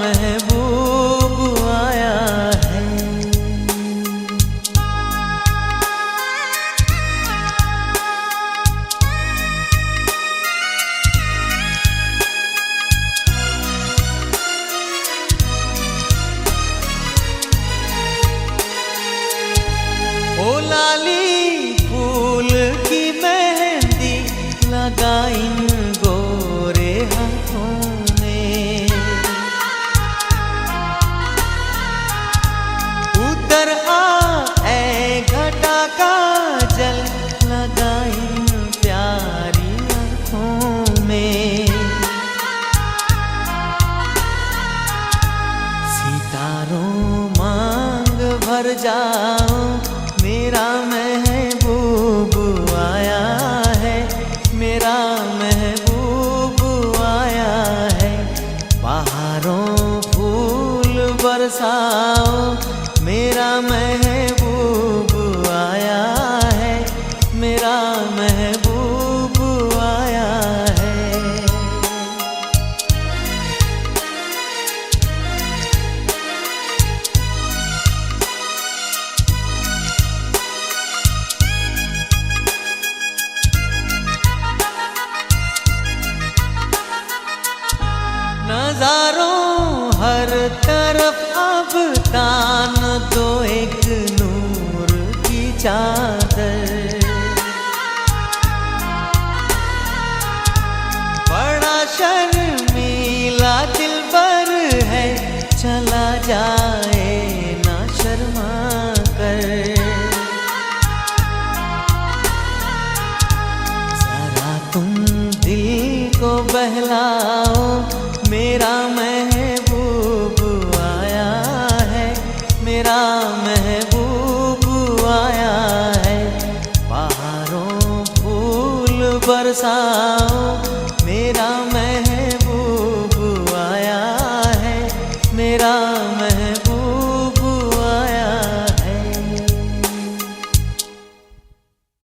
महबूब आया है। ओ लाली फूल की मेहंदी लगा इन गोरे हाथों में, उतर आ ऐ घटा का जल लगा इन प्यारी आँखों में। सितारों मांग भर जाओ मेरा महबूब आया है, मेरा महबूब आया है। बहारों फूल बरसाओ मेरा महबूब आया है, मेरा महबूब आया है। नजारों हर तरफ अब तान दो एक नूर की चादर, बड़ा शर्मीला दिलबर है चला जाए ना शर्मा कर। जरा तुम दिल को बहलाओ मेरा महबूब आया है, मेरा महबूब आया है। बहारों फूल बरसाओ